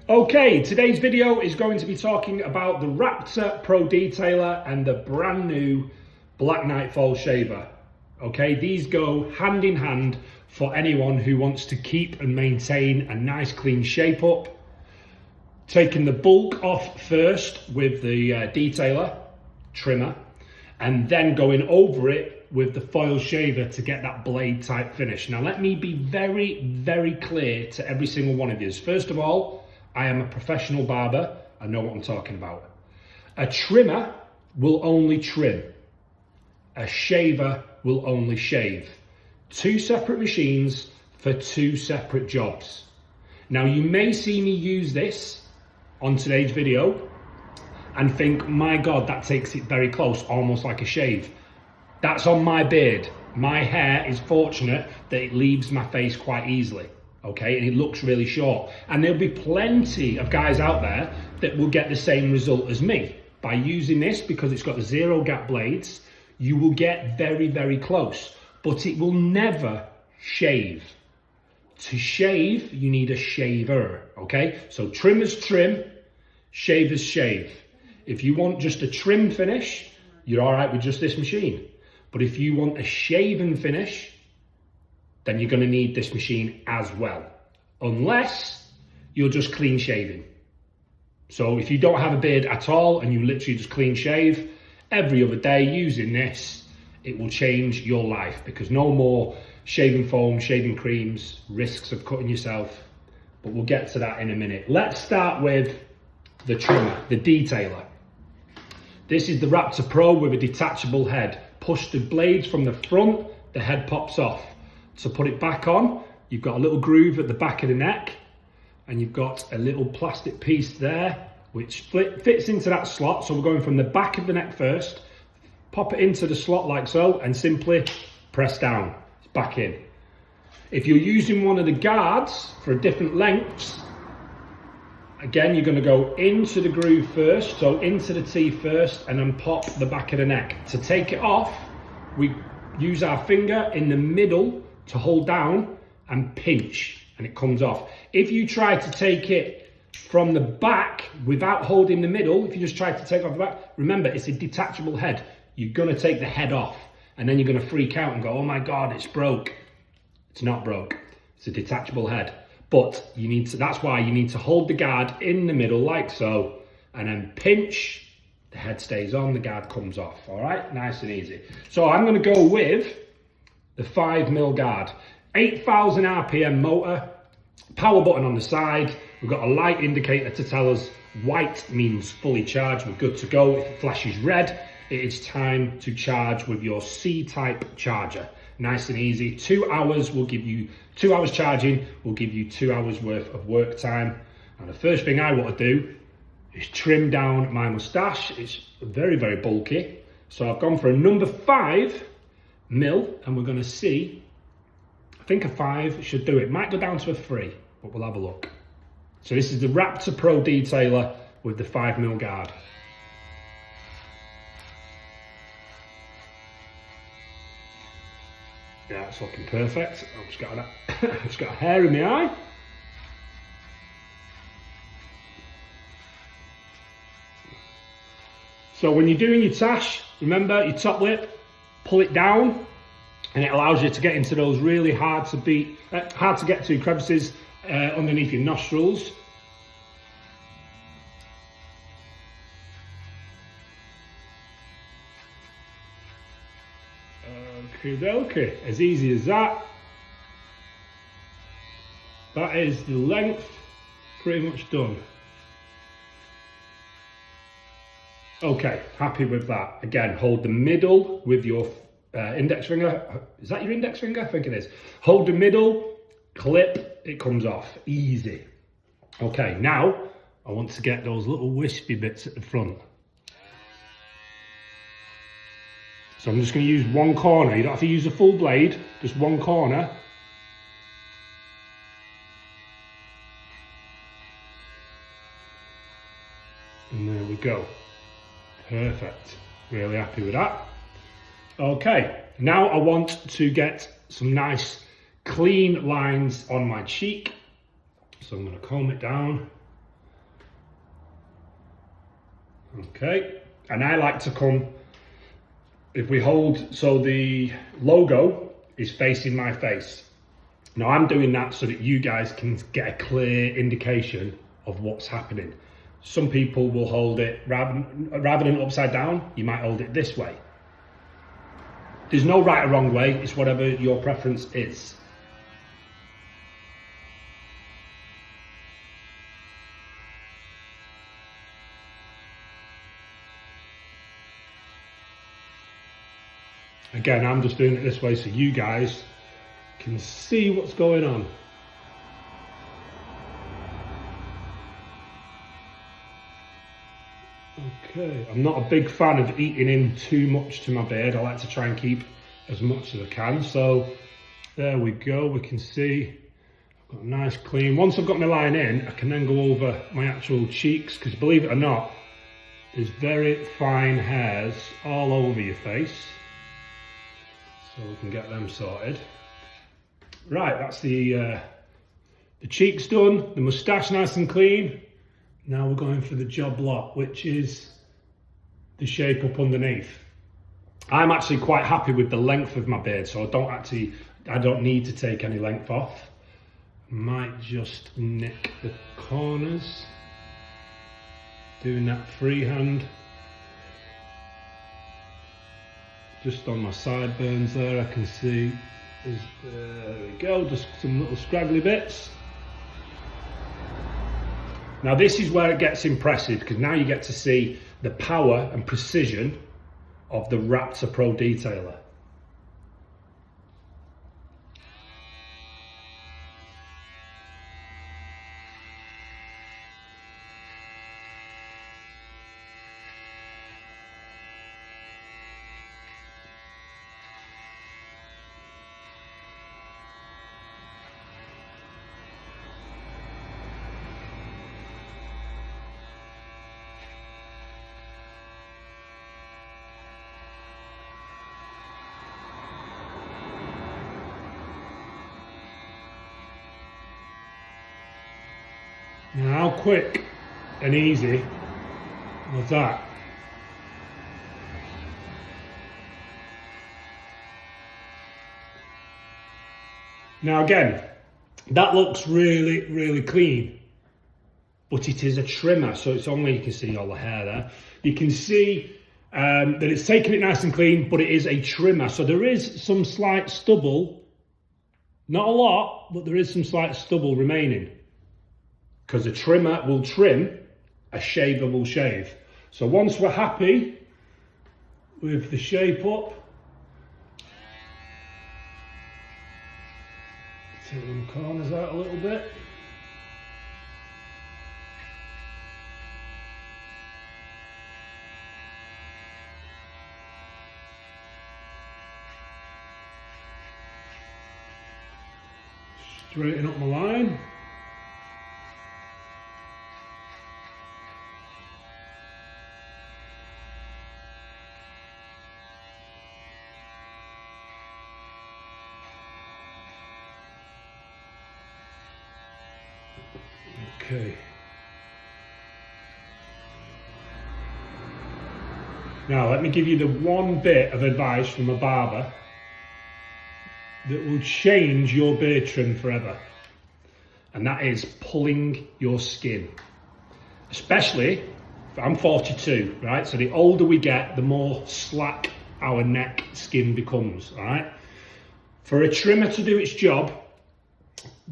Okay, today's video is going to be talking about the Raptor Pro Detailer and the brand new Black Nightfall shaver. Okay, these go hand in hand for anyone who wants to keep and maintain a nice clean shape up. Taking the bulk off first with the detailer, trimmer, and then going over it with the foil shaver to get that blade type finish. Now let me be very clear to every single one of you. First of all, I am a professional barber. I know what I'm talking about. A trimmer will only trim. A shaver will only shave. Two separate machines for two separate jobs. Now you may see me use this on today's video and think, my God, that takes it very close, almost like a shave. That's on my beard. My hair is fortunate that it leaves my face quite easily. Okay, and it looks really short. And there'll be plenty of guys out there that will get the same result as me. By using this, because it's got the zero gap blades, you will get very close, but it will never shave. To shave, you need a shaver, okay? So trimmers trim, shavers shave. If you want just a trim finish, you're all right with just this machine. But if you want a shaven finish, then you're going to need this machine as well, unless you're just clean shaving. So if you don't have a beard at all and you literally just clean shave every other day using this, it will change your life, because no more shaving foam, shaving creams, risks of cutting yourself. But we'll get to that in a minute. Let's start with the trimmer, the detailer. This is the Raptor Pro with a detachable head. Push the blades from the front, the head pops off. To put it back on, you've got a little groove at the back of the neck, and you've got a little plastic piece there which fits into that slot. So we're going from the back of the neck first, pop it into the slot like so, and simply press down. It's back in. If you're using one of the guards for different lengths, again, you're going to go into the groove first, so into the T first, and then pop the back of the neck. To take it off, we use our finger in the middle to hold down and pinch, and it comes off. If you try to take it from the back without holding the middle, if you just try to take off the back, remember, it's a detachable head. You're gonna take the head off, and then you're gonna freak out and go, oh my God, it's broke. It's not broke, it's a detachable head. But you need to, that's why you need to hold the guard in the middle like so, and then pinch, the head stays on, the guard comes off, all right? Nice and easy. So I'm gonna go with the 5mm guard, 8,000 RPM motor, power button on the side. We've got a light indicator to tell us white means fully charged, we're good to go. If it flashes red, it is time to charge with your C-type charger. Nice and easy. 2 hours will give you 2 hours charging, will give you 2 hours worth of work time. Now the first thing I want to do is trim down my mustache. It's very bulky. So I've gone for a number 5mm, and we're going to see, I think a 5 should do it. Might go down to a 3, but we'll have a look. So this is the Raptor Pro Detailer with the 5mm guard. Yeah, it's looking perfect. I've just got a hair in my eye. So when you're doing your tash, remember your top lip, pull it down, and it allows you to get into those really hard to get to crevices underneath your nostrils. Okay, as easy as that. That is the length pretty much done. Okay, happy with that. Again, hold the middle with your index finger. Is that your index finger? I think it is. Hold the middle, clip, it comes off. Easy. Okay, now I want to get those little wispy bits at the front. So I'm just going to use one corner. You don't have to use a full blade, just one corner. And there we go. Perfect. Really happy with that. Okay, now I want to get some nice clean lines on my cheek. So I'm going to comb it down Okay, and I like to come, if we hold, so the logo is facing my face. Now I'm doing that so that you guys can get a clear indication of what's happening. Some people will hold it, rather than upside down, you might hold it this way. There's no right or wrong way, it's whatever your preference is. Again, I'm just doing it this way so you guys can see what's going on. Okay, I'm not a big fan of eating in too much to my beard. I like to try and keep as much as I can. So there we go, we can see I've got a nice clean. Once I've got my line in, I can then go over my actual cheeks, because believe it or not, there's very fine hairs all over your face. So we can get them sorted. Right, that's the cheeks done, the moustache nice and clean. Now we're going for the job lot, which is the shape up underneath. I'm actually quite happy with the length of my beard, so I don't need to take any length off. Might just nick the corners. Doing that freehand. Just on my sideburns there, I can see, there we go, just some little scraggly bits. Now this is where it gets impressive, because now you get to see the power and precision of the Raptor Pro Detailer. Now, how quick and easy was that? Now again, that looks really, really clean, but it is a trimmer, so it's only, you can see all the hair there. You can see that it's taking it nice and clean, but it is a trimmer. So there is some slight stubble, not a lot, but there is some slight stubble remaining. Because a trimmer will trim, a shaver will shave. So once we're happy with the shape up, take them corners out a little bit. Straighten up my line. Okay. Now let me give you the one bit of advice from a barber that will change your beard trim forever. And that is pulling your skin. Especially, I'm 42, right? So the older we get, the more slack our neck skin becomes, all right? For a trimmer to do its job,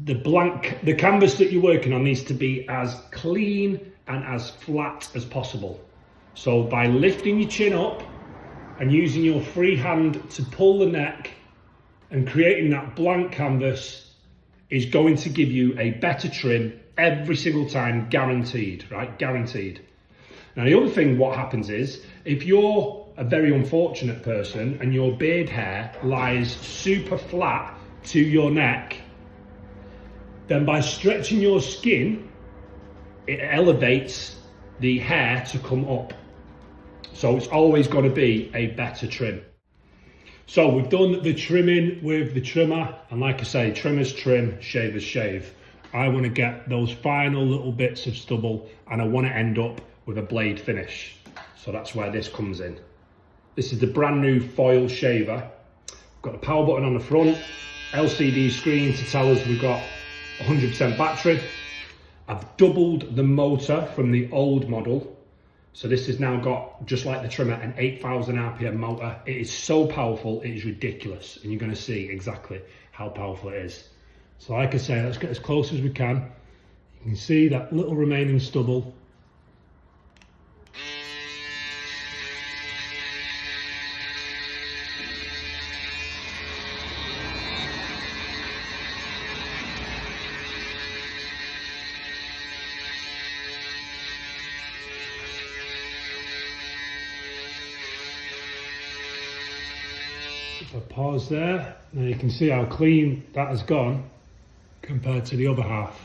the canvas that you're working on needs to be as clean and as flat as possible. So by lifting your chin up and using your free hand to pull the neck and creating that blank canvas is going to give you a better trim every single time, guaranteed, right? Guaranteed. Now the other thing, what happens is, if you're a very unfortunate person and your beard hair lies super flat to your neck, then by stretching your skin, it elevates the hair to come up. So it's always got to be a better trim. So we've done the trimming with the trimmer, and like I say, trimmers trim, shavers shave. I want to get those final little bits of stubble, and I want to end up with a blade finish. So that's where this comes in. This is the brand new foil shaver. We've got the power button on the front, LCD screen to tell us we've got 100% battery. I've doubled the motor from the old model. So this has now got, just like the trimmer, an 8,000 RPM motor. It is so powerful, it is ridiculous. And you're gonna see exactly how powerful it is. So like I say, let's get as close as we can. You can see that little remaining stubble. If I pause there, now you can see how clean that has gone compared to the other half.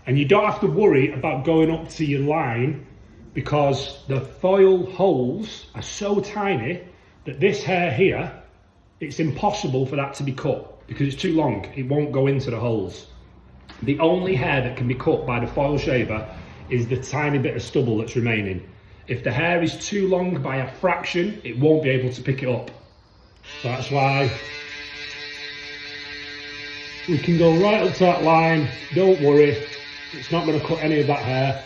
And you don't have to worry about going up to your line because the foil holes are so tiny that this hair here, it's impossible for that to be cut because it's too long. It won't go into the holes. The only hair that can be cut by the foil shaver is the tiny bit of stubble that's remaining. If the hair is too long by a fraction, it won't be able to pick it up. So that's why we can go right up to that line, don't worry, it's not going to cut any of that hair.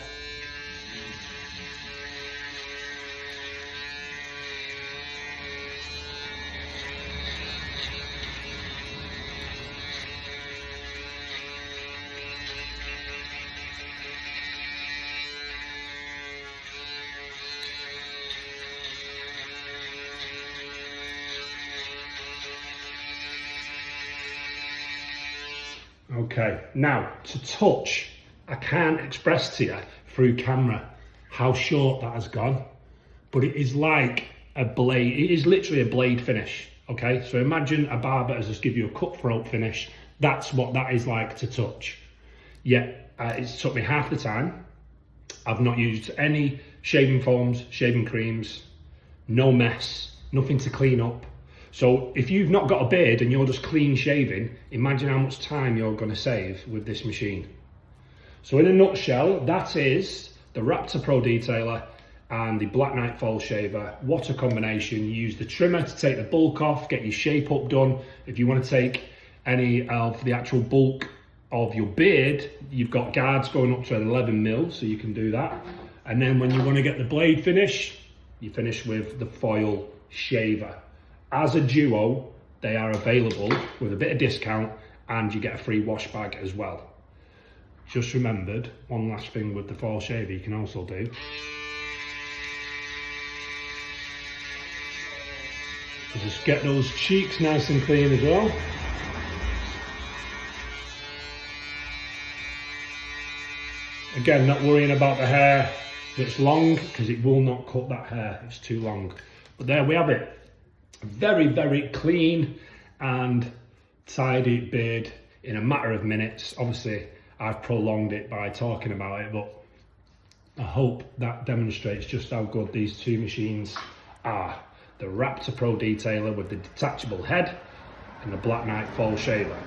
Okay, now to touch, I can't express to you through camera how short that has gone, but it is like a blade, it is literally a blade finish, okay? So imagine a barber has just give you a cutthroat finish, that's what that is like to touch. Yet, it's took me half the time. I've not used any shaving foams, shaving creams, no mess, nothing to clean up. So if you've not got a beard and you're just clean shaving, imagine how much time you're going to save with this machine. So in a nutshell, that is the Raptor Pro Detailer and the Black Knight Foil Shaver. What a combination. You use the trimmer to take the bulk off, get your shape up done. If you want to take any of the actual bulk of your beard, you've got guards going up to 11 mil, so you can do that. And then when you want to get the blade finish, you finish with the foil shaver. As a duo, they are available with a bit of discount and you get a free wash bag as well. Just remembered, one last thing with the foil shaver you can also do. Just get those cheeks nice and clean as well. Again, not worrying about the hair that's long because it will not cut that hair, it's too long. But there we have it. Very, very clean and tidy beard in a matter of minutes. Obviously, I've prolonged it by talking about it, but I hope that demonstrates just how good these two machines are. The Raptor Pro Detailer with the detachable head and the Black Knight Foil Shaver.